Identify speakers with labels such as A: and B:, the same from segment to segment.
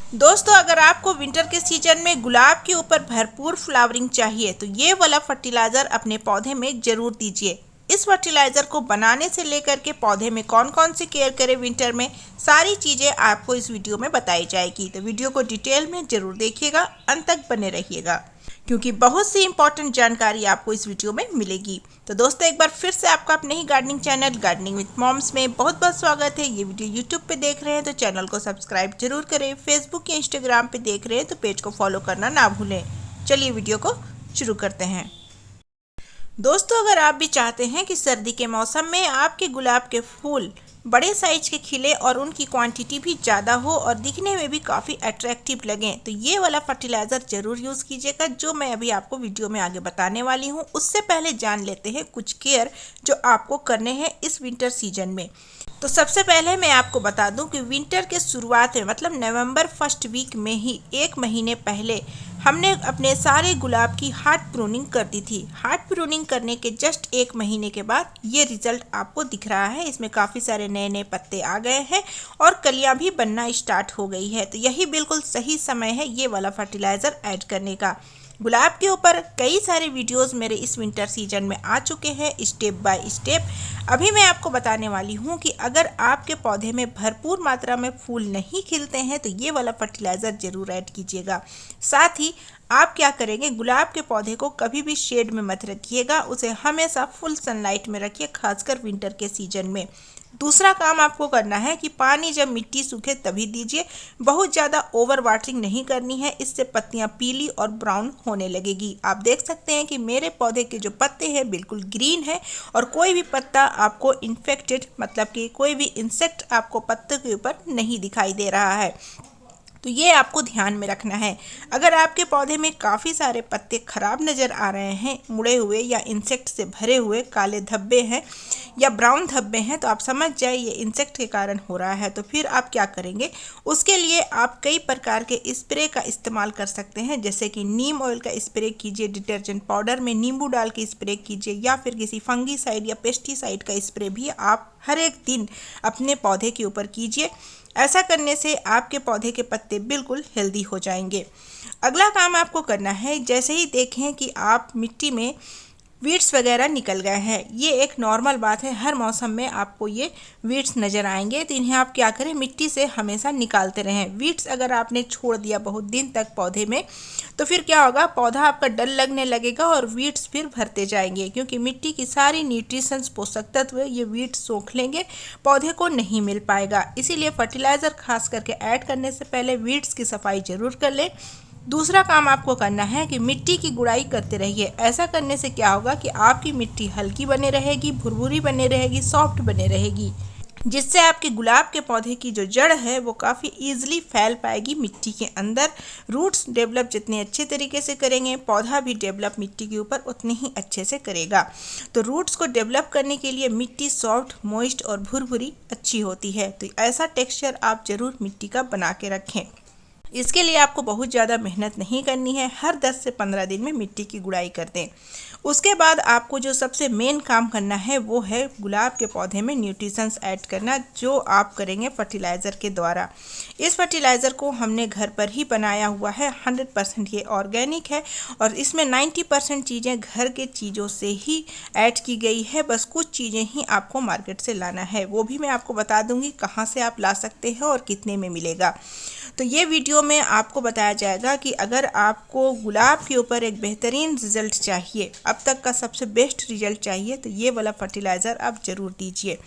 A: दोस्तों, अगर आपको विंटर के सीजन में गुलाब के ऊपर भरपूर फ्लावरिंग चाहिए तो ये वाला फर्टिलाइज़र अपने पौधे में ज़रूर दीजिए। इस फर्टिलाइज़र को बनाने से लेकर के पौधे में कौन कौन सी केयर करें विंटर में, सारी चीज़ें आपको इस वीडियो में बताई जाएगी। तो वीडियो को डिटेल में ज़रूर देखिएगा, अंत तक बने रहिएगा क्योंकि बहुत सी इंपॉर्टेंट जानकारी आपको इस वीडियो में मिलेगी। तो दोस्तों, एक बार फिर से आपका अपने ही gardening channel gardening with moms में बहुत बहुत स्वागत है। ये वीडियो यूट्यूब पे देख रहे हैं तो चैनल को सब्सक्राइब जरूर करें। फेसबुक या इंस्टाग्राम पे देख रहे हैं तो पेज को फॉलो करना ना भूलें। चलिए वीडियो को शुरू करते हैं। दोस्तों, अगर आप भी चाहते हैं कि सर्दी के मौसम में आपके गुलाब के फूल बड़े साइज के खिले और उनकी क्वांटिटी भी ज़्यादा हो और दिखने में भी काफ़ी अट्रैक्टिव लगें, तो ये वाला फर्टिलाइज़र ज़रूर यूज़ कीजिएगा जो मैं अभी आपको वीडियो में आगे बताने वाली हूँ। उससे पहले जान लेते हैं कुछ केयर जो आपको करने हैं इस विंटर सीजन में। तो सबसे पहले मैं आपको बता दूं कि विंटर के शुरुआत में मतलब नवंबर फर्स्ट वीक में ही 1 महीने पहले हमने अपने सारे गुलाब की हार्ड प्रूनिंग कर दी थी। हार्ड प्रूनिंग करने के जस्ट 1 महीने के बाद ये रिजल्ट आपको दिख रहा है। इसमें काफ़ी सारे नए नए पत्ते आ गए हैं और कलियां भी बनना स्टार्ट हो गई है। तो यही बिल्कुल सही समय है ये वाला फर्टिलाइज़र ऐड करने का। गुलाब के ऊपर कई सारे वीडियोस मेरे इस विंटर सीजन में आ चुके हैं स्टेप बाय स्टेप। अभी मैं आपको बताने वाली हूँ कि अगर आपके पौधे में भरपूर मात्रा में फूल नहीं खिलते हैं तो ये वाला फर्टिलाइज़र ज़रूर ऐड कीजिएगा। साथ ही आप क्या करेंगे, गुलाब के पौधे को कभी भी शेड में मत रखिएगा, उसे हमेशा फुल सनलाइट में रखिए, खासकर विंटर के सीजन में। दूसरा काम आपको करना है कि पानी जब मिट्टी सूखे तभी दीजिए। बहुत ज़्यादा ओवर वाटरिंग नहीं करनी है, इससे पत्तियां पीली और ब्राउन होने लगेगी। आप देख सकते हैं कि मेरे पौधे के जो पत्ते हैं बिल्कुल ग्रीन है और कोई भी पत्ता आपको इन्फेक्टेड मतलब कि कोई भी इंसेक्ट आपको पत्ते के ऊपर नहीं दिखाई दे रहा है। तो ये आपको ध्यान में रखना है। अगर आपके पौधे में काफ़ी सारे पत्ते खराब नज़र आ रहे हैं, मुड़े हुए या इंसेक्ट से भरे हुए काले धब्बे हैं या ब्राउन धब्बे हैं, तो आप समझ जाए ये इंसेक्ट के कारण हो रहा है। तो फिर आप क्या करेंगे, उसके लिए आप कई प्रकार के स्प्रे का इस्तेमाल कर सकते हैं। जैसे कि नीम ऑयल का स्प्रे कीजिए, डिटर्जेंट पाउडर में नींबू डाल के स्प्रे कीजिए, या फिर किसी फंगीसाइड या पेस्टिसाइड का स्प्रे भी आप हर एक दिन अपने पौधे के ऊपर कीजिए। ऐसा करने से आपके पौधे के पत्ते बिल्कुल हेल्दी हो जाएंगे। अगला काम आपको करना है, जैसे ही देखें कि आप मिट्टी में वीड्स वगैरह निकल गए हैं, ये एक नॉर्मल बात है, हर मौसम में आपको ये वीड्स नज़र आएंगे, तो इन्हें आप क्या करें, मिट्टी से हमेशा निकालते रहें। वीड्स अगर आपने छोड़ दिया बहुत दिन तक पौधे में तो फिर क्या होगा, पौधा आपका डल लगने लगेगा और वीड्स फिर भरते जाएंगे, क्योंकि मिट्टी की सारी न्यूट्रिशंस पोषक तत्व ये वीड्स सोख लेंगे, पौधे को नहीं मिल पाएगा। इसीलिए फर्टिलाइज़र खास करके ऐड करने से पहले वीड्स की सफाई ज़रूर कर लें। दूसरा काम आपको करना है कि मिट्टी की गुड़ाई करते रहिए। ऐसा करने से क्या होगा कि आपकी मिट्टी हल्की बने रहेगी, भुरभुरी बने रहेगी, सॉफ्ट बने रहेगी, जिससे आपके गुलाब के पौधे की जो जड़ है वो काफ़ी ईजिली फैल पाएगी मिट्टी के अंदर। रूट्स डेवलप जितने अच्छे तरीके से करेंगे, पौधा भी डेवलप मिट्टी के ऊपर उतने ही अच्छे से करेगा। तो रूट्स को डेवलप करने के लिए मिट्टी सॉफ्ट, मॉइस्ट और भुरभुरी अच्छी होती है। तो ऐसा टेक्सचर आप ज़रूर मिट्टी का बना के रखें। इसके लिए आपको बहुत ज़्यादा मेहनत नहीं करनी है, हर 10 से 15 दिन में मिट्टी की गुड़ाई कर दें। उसके बाद आपको जो सबसे मेन काम करना है वो है गुलाब के पौधे में न्यूट्रिशंस ऐड करना, जो आप करेंगे फर्टिलाइज़र के द्वारा। इस फर्टिलाइज़र को हमने घर पर ही बनाया हुआ है, 100% ये ऑर्गेनिक है और इसमें 90% चीज़ें घर के चीज़ों से ही ऐड की गई है। बस कुछ चीज़ें ही आपको मार्केट से लाना है, वो भी मैं आपको बता दूँगी कहाँ से आप ला सकते हैं और कितने में मिलेगा। तो ये वीडियो में आपको बताया जाएगा कि अगर आपको गुलाब के ऊपर एक बेहतरीन रिजल्ट चाहिए, अब तक का सबसे बेस्ट रिजल्ट चाहिए, तो ये वाला फर्टिलाइज़र आप ज़रूर दीजिए।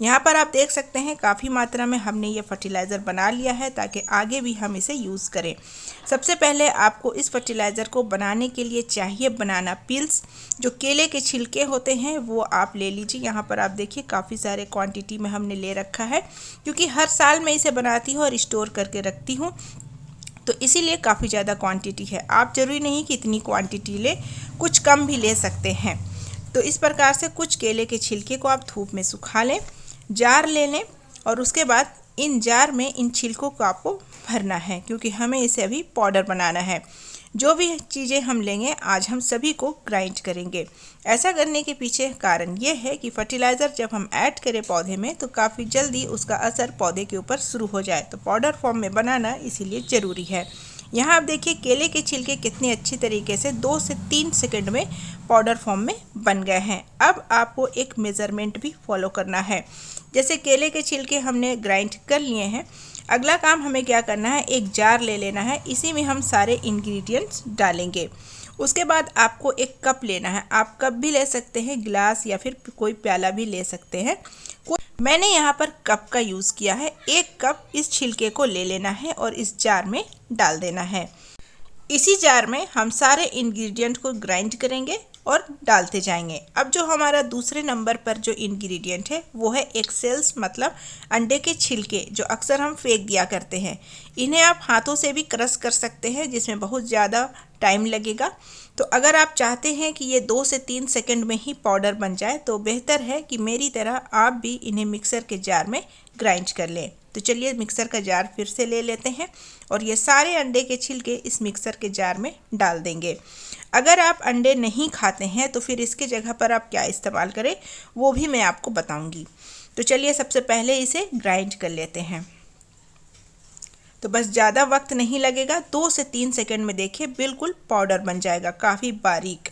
A: यहाँ पर आप देख सकते हैं काफ़ी मात्रा में हमने ये फर्टिलाइज़र बना लिया है ताकि आगे भी हम इसे यूज़ करें। सबसे पहले आपको इस फर्टिलाइज़र को बनाने के लिए चाहिए बनाना पील्स। जो केले के छिलके होते हैं वो आप ले लीजिए। यहाँ पर आप देखिए काफ़ी सारे क्वांटिटी में हमने ले रखा है, क्योंकि हर साल मैं इसे बनाती हूँ और स्टोर करके रखती हूँ, तो इसीलिए काफ़ी ज़्यादा क्वांटिटी है। आप ज़रूरी नहीं कि इतनी क्वांटिटी ले, कुछ कम भी ले सकते हैं। तो इस प्रकार से कुछ केले के छिलके को आप धूप में सुखा लें, जार ले लें और उसके बाद इन जार में इन छिलकों को आपको भरना है, क्योंकि हमें इसे अभी पाउडर बनाना है। जो भी चीज़ें हम लेंगे आज हम सभी को ग्राइंड करेंगे। ऐसा करने के पीछे कारण ये है कि फर्टिलाइज़र जब हम ऐड करें पौधे में तो काफ़ी जल्दी उसका असर पौधे के ऊपर शुरू हो जाए, तो पाउडर फॉर्म में बनाना इसीलिए ज़रूरी है। यहाँ आप देखिए केले के छिलके कितने अच्छी तरीके से 2 से 3 सेकंड में पाउडर फॉर्म में बन गए हैं। अब आपको एक मेज़रमेंट भी फॉलो करना है। जैसे केले के छिलके हमने ग्राइंड कर लिए हैं, अगला काम हमें क्या करना है, एक जार ले लेना है, इसी में हम सारे इंग्रेडिएंट्स डालेंगे। उसके बाद आपको एक कप लेना है, आप कप भी ले सकते हैं, गिलास या फिर कोई प्याला भी ले सकते हैं। मैंने यहाँ पर कप का यूज़ किया है। एक कप इस छिलके को ले लेना है और इस जार में डाल देना है। इसी जार में हम सारे इंग्रेडिएंट को ग्राइंड करेंगे और डालते जाएंगे। अब जो हमारा दूसरे नंबर पर जो इंग्रेडिएंट है वो है एग सेल्स, मतलब अंडे के छिलके जो अक्सर हम फेंक दिया करते हैं। इन्हें आप हाथों से भी क्रश कर सकते हैं, जिसमें बहुत ज़्यादा टाइम लगेगा। तो अगर आप चाहते हैं कि ये 2 से 3 सेकंड में ही पाउडर बन जाए तो बेहतर है कि मेरी तरह आप भी इन्हें मिक्सर के जार में ग्राइंड कर लें। तो चलिए मिक्सर का जार फिर से ले लेते हैं और ये सारे अंडे के छिलके इस मिक्सर के जार में डाल देंगे। अगर आप अंडे नहीं खाते हैं तो फिर इसके जगह पर आप क्या इस्तेमाल करें वो भी मैं आपको बताऊंगी। तो चलिए सबसे पहले इसे ग्राइंड कर लेते हैं। तो बस ज़्यादा वक्त नहीं लगेगा, 2 से 3 सेकंड में देखिए बिल्कुल पाउडर बन जाएगा, काफ़ी बारीक।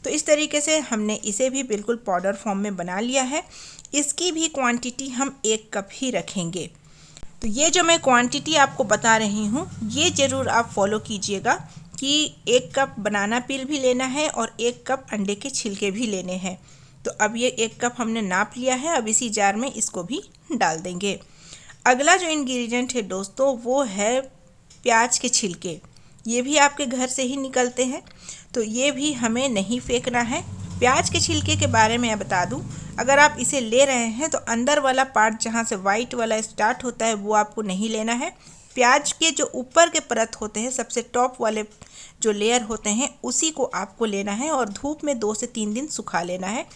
A: तो इस तरीके से हमने इसे भी बिल्कुल पाउडर फॉर्म में बना लिया है। इसकी भी क्वांटिटी हम 1 कप ही रखेंगे। तो ये जो मैं क्वांटिटी आपको बता रही हूँ ये ज़रूर आप फॉलो कीजिएगा कि 1 कप बनाना पील भी लेना है और 1 कप अंडे के छिलके भी लेने हैं। तो अब ये 1 कप हमने नाप लिया है, अब इसी जार में इसको भी डाल देंगे। अगला जो इंग्रेडिएंट है दोस्तों वो है प्याज के छिलके। ये भी आपके घर से ही निकलते हैं, तो ये भी हमें नहीं फेंकना है। प्याज के छिलके के बारे में बता दूं, अगर आप इसे ले रहे हैं तो अंदर वाला पार्ट जहां से वाइट वाला स्टार्ट होता है वो आपको नहीं लेना है। प्याज के जो ऊपर के परत होते हैं, सबसे टॉप वाले जो लेयर होते हैं उसी को आपको लेना है और धूप में 2 से 3 दिन सुखा लेना है।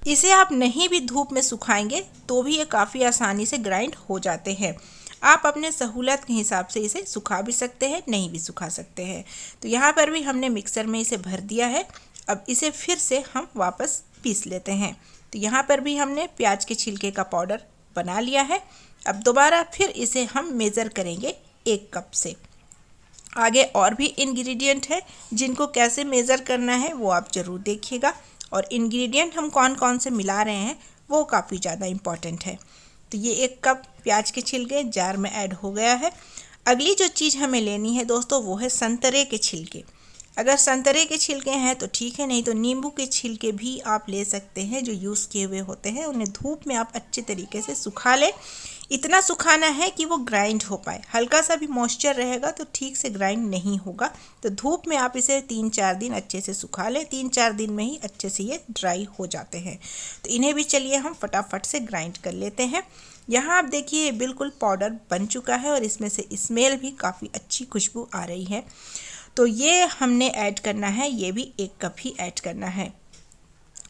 A: इसे आप नहीं भी धूप में सुखाएंगे तो भी ये काफ़ी आसानी से ग्राइंड हो जाते हैं। आप अपने सहूलत के हिसाब से इसे सुखा भी सकते हैं, नहीं भी सुखा सकते हैं। तो यहाँ पर भी हमने मिक्सर में इसे भर दिया है। अब इसे फिर से हम वापस पीस लेते हैं। तो यहाँ पर भी हमने प्याज के छिलके का पाउडर बना लिया है। अब दोबारा फिर इसे हम मेज़र करेंगे 1 कप से। आगे और भी इंग्रेडिएंट है जिनको कैसे मेज़र करना है वो आप ज़रूर देखिएगा, और इंग्रेडिएंट हम कौन कौन से मिला रहे हैं वो काफ़ी ज़्यादा इम्पॉर्टेंट है। तो ये 1 कप प्याज के छिलके जार में ऐड हो गया है। अगली जो चीज़ हमें लेनी है दोस्तों वो है संतरे के छिलके। अगर संतरे के छिलके हैं तो ठीक है, नहीं तो नींबू के छिलके भी आप ले सकते हैं जो यूज़ किए हुए होते हैं। उन्हें धूप में आप अच्छे तरीके से सुखा लें। इतना सुखाना है कि वो ग्राइंड हो पाए। हल्का सा भी मॉइस्चर रहेगा तो ठीक से ग्राइंड नहीं होगा। तो धूप में आप इसे 3-4 दिन अच्छे से सुखा लें। 3-4 दिन में ही अच्छे से ये ड्राई हो जाते हैं। तो इन्हें भी चलिए हम फटाफट से ग्राइंड कर लेते हैं। यहाँ आप देखिए बिल्कुल पाउडर बन चुका है और इसमें से स्मेल भी काफ़ी अच्छी खुशबू आ रही है। तो ये हमने ऐड करना है, ये भी 1 कप ही ऐड करना है।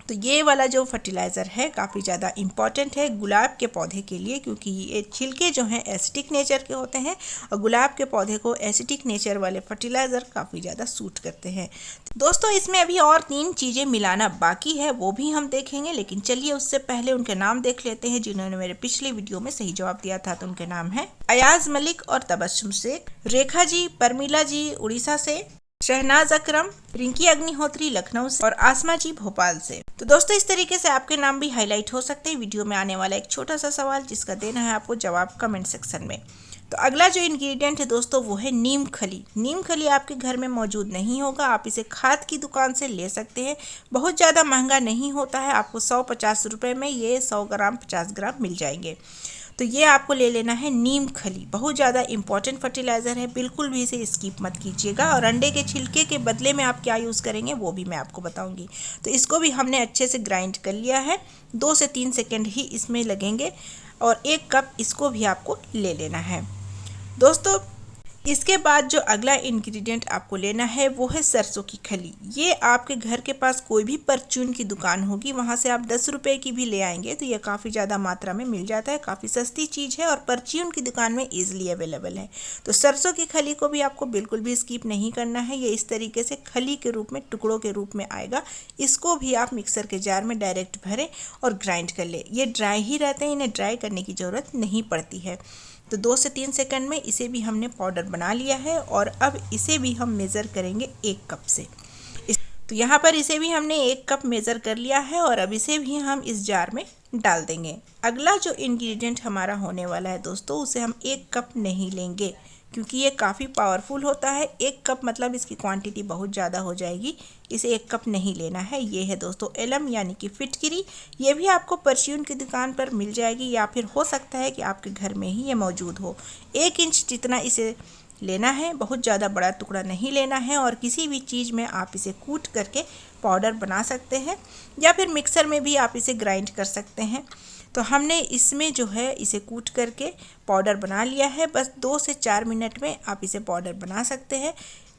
A: तो ये वाला जो फर्टिलाइज़र है काफ़ी ज़्यादा इम्पॉर्टेंट है गुलाब के पौधे के लिए, क्योंकि ये छिलके जो हैं एसिडिक नेचर के होते हैं और गुलाब के पौधे को एसिडिक नेचर वाले फर्टिलाइज़र काफ़ी ज़्यादा सूट करते हैं। दोस्तों इसमें अभी और 3 चीज़ें मिलाना बाकी है, वो भी हम देखेंगे, लेकिन चलिए उससे पहले उनके नाम देख लेते हैं जिन्होंने मेरे पिछले वीडियो में सही जवाब दिया था। तो उनके नाम है अयाज मलिक और तबस्सुम शेख, रेखा जी, परमिला जी उड़ीसा से, शहनाज अकरम, रिंकी अग्निहोत्री लखनऊ से और आसमा जी भोपाल से। तो दोस्तों इस तरीके से आपके नाम भी हाईलाइट हो सकते हैं। वीडियो में आने वाला एक छोटा सा सवाल जिसका देना है आपको जवाब कमेंट सेक्शन में। तो अगला जो इंग्रेडिएंट है दोस्तों वो है नीम खली। नीम खली आपके घर में मौजूद नहीं होगा, आप इसे खाद की दुकान से ले सकते हैं। बहुत ज़्यादा महंगा नहीं होता है, आपको 150 रुपये में ये 100 ग्राम 50 ग्राम मिल जाएंगे। तो ये आपको ले लेना है नीम खली। बहुत ज़्यादा इंपॉर्टेंट फर्टिलाइज़र है, बिल्कुल भी इसे स्किप मत कीजिएगा। और अंडे के छिलके के बदले में आप क्या यूज़ करेंगे वो भी मैं आपको बताऊंगी। तो इसको भी हमने अच्छे से ग्राइंड कर लिया है। 2 से 3 सेकेंड ही इसमें लगेंगे और 1 कप इसको भी आपको ले लेना है। दोस्तों इसके बाद जो अगला इंग्रेडिएंट आपको लेना है वो है सरसों की खली। ये आपके घर के पास कोई भी परचून की दुकान होगी, वहाँ से आप 10 रुपये की भी ले आएंगे तो ये काफ़ी ज़्यादा मात्रा में मिल जाता है, काफ़ी सस्ती चीज़ है और परचून की दुकान में ईजिली अवेलेबल है। तो सरसों की खली को भी आपको बिल्कुल भी स्किप नहीं करना है। ये इस तरीके से खली के रूप में, टुकड़ों के रूप में आएगा। इसको भी आप मिक्सर के जार में डायरेक्ट भरें और ग्राइंड कर ले। ये ड्राई ही रहते हैं, इन्हें ड्राई करने की ज़रूरत नहीं पड़ती है। तो 2 से 3 सेकंड में इसे भी हमने पाउडर बना लिया है और अब इसे भी हम मेज़र करेंगे 1 कप से। तो यहाँ पर इसे भी हमने 1 कप मेज़र कर लिया है और अब इसे भी हम इस जार में डाल देंगे। अगला जो इंग्रेडिएंट हमारा होने वाला है दोस्तों, उसे हम 1 कप नहीं लेंगे क्योंकि ये काफ़ी पावरफुल होता है। 1 कप मतलब इसकी क्वांटिटी बहुत ज़्यादा हो जाएगी, इसे 1 कप नहीं लेना है। ये है दोस्तों एलम यानी कि फिटकिरी। ये भी आपको परचून की दुकान पर मिल जाएगी या फिर हो सकता है कि आपके घर में ही ये मौजूद हो। 1 इंच जितना इसे लेना है, बहुत ज़्यादा बड़ा टुकड़ा नहीं लेना है। और किसी भी चीज़ में आप इसे कूट करके पाउडर बना सकते हैं या फिर मिक्सर में भी आप इसे ग्राइंड कर सकते हैं। तो हमने इसमें जो है इसे कूट करके पाउडर बना लिया है। बस 2 से 4 मिनट में आप इसे पाउडर बना सकते हैं।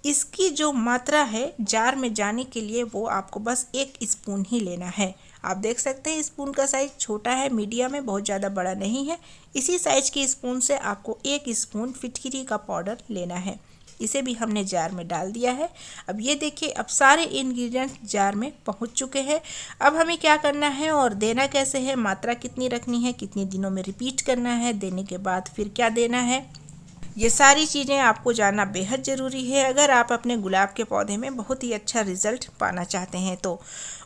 A: इसकी जो मात्रा है जार में जाने के लिए वो आपको बस 1 स्पून ही लेना है। आप देख सकते हैं स्पून का साइज़ छोटा है, मीडियम है, बहुत ज़्यादा बड़ा नहीं है। इसी साइज़ की स्पून से आपको 1 स्पून फिटकिरी का पाउडर लेना है। इसे भी हमने जार में डाल दिया है। अब ये देखिए, अब सारे इंग्रेडिएंट जार में पहुंच चुके हैं। अब हमें क्या करना है और देना कैसे है, मात्रा कितनी रखनी है, कितने दिनों में रिपीट करना है, देने के बाद फिर क्या देना है, ये सारी चीज़ें आपको जानना बेहद ज़रूरी है। अगर आप अपने गुलाब के पौधे में बहुत ही अच्छा रिजल्ट पाना चाहते हैं तो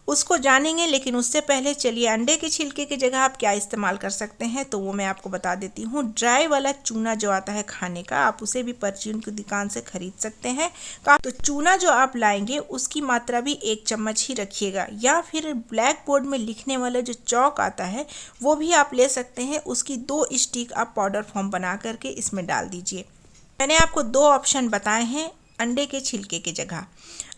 A: उसको जानेंगे। लेकिन उससे पहले चलिए अंडे के छिलके की जगह आप क्या इस्तेमाल कर सकते हैं तो वो मैं आपको बता देती हूँ। ड्राई वाला चूना जो आता है खाने का, आप उसे भी परचून की दुकान से खरीद सकते हैं। तो चूना जो आप लाएंगे उसकी मात्रा भी 1 चम्मच ही रखिएगा, या फिर ब्लैक बोर्ड में लिखने वाला जो चौक आता है वो भी आप ले सकते हैं। उसकी 2 स्टिक आप पाउडर फॉर्म बना करके इसमें डाल दीजिए। मैंने आपको 2 ऑप्शन बताए हैं अंडे के छिलके की जगह।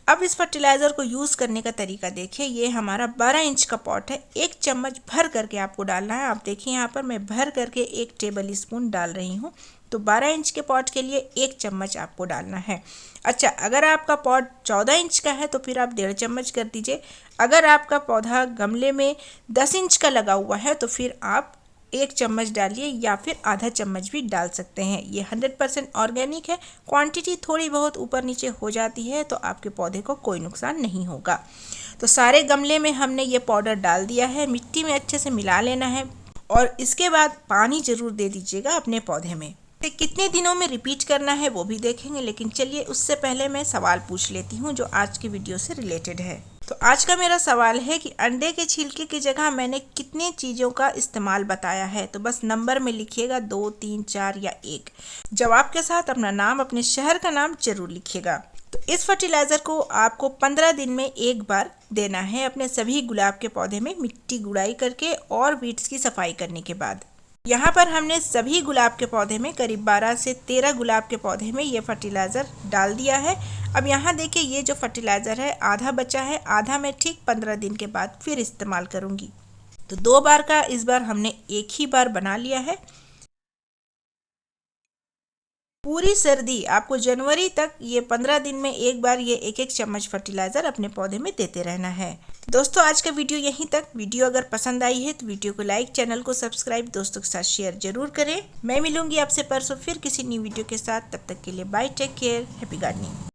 A: अब इस फर्टिलाइज़र को यूज़ करने का तरीका देखिए। ये हमारा 12 इंच का पॉट है, 1 चम्मच भर करके आपको डालना है। आप देखिए यहाँ पर मैं भर करके 1 टेबल स्पून डाल रही हूँ। तो 12 इंच के पॉट के लिए 1 चम्मच आपको डालना है। अच्छा, अगर आपका पॉट 14 इंच का है तो फिर आप 1.5 चम्मच कर दीजिए। अगर आपका पौधा गमले में 10 इंच का लगा हुआ है तो फिर आप 1 चम्मच डालिए या फिर आधा चम्मच भी डाल सकते हैं। ये 100% ऑर्गेनिक है। क्वांटिटी थोड़ी बहुत ऊपर नीचे हो जाती है तो आपके पौधे को कोई नुकसान नहीं होगा। तो सारे गमले में हमने ये पाउडर डाल दिया है। मिट्टी में अच्छे से मिला लेना है और इसके बाद पानी ज़रूर दे दीजिएगा अपने पौधे में। कितने दिनों में रिपीट करना है वो भी देखेंगे, लेकिन चलिए उससे पहले मैं सवाल पूछ लेती हूँ जो आज की वीडियो से रिलेटेड है। तो आज का मेरा सवाल है कि अंडे के छिलके की जगह मैंने कितनी चीज़ों का इस्तेमाल बताया है। तो बस नंबर में लिखिएगा 2, 3, 4 या 1। जवाब के साथ अपना नाम, अपने शहर का नाम जरूर लिखिएगा। तो इस फर्टिलाइज़र को आपको 15 दिन में 1 बार देना है अपने सभी गुलाब के पौधे में, मिट्टी गुड़ाई करके और वीड्स की सफाई करने के बाद। यहाँ पर हमने सभी गुलाब के पौधे में करीब 12 से 13 गुलाब के पौधे में ये फर्टिलाइज़र डाल दिया है। अब यहाँ देखिए, ये जो फर्टिलाइज़र है आधा बचा है, आधा मैं ठीक 15 दिन के बाद फिर इस्तेमाल करूँगी। तो 2 बार का इस बार हमने 1 ही बार बना लिया है। पूरी सर्दी आपको जनवरी तक ये 15 दिन में 1 बार ये 1-1 चम्मच फर्टिलाइज़र अपने पौधे में देते रहना है। दोस्तों आज का वीडियो यहीं तक। वीडियो अगर पसंद आई है तो वीडियो को लाइक, चैनल को सब्सक्राइब, दोस्तों के साथ शेयर जरूर करें। मैं मिलूंगी आपसे परसों फिर किसी न्यू वीडियो के साथ। तब तक के लिए bye, take care, happy gardening.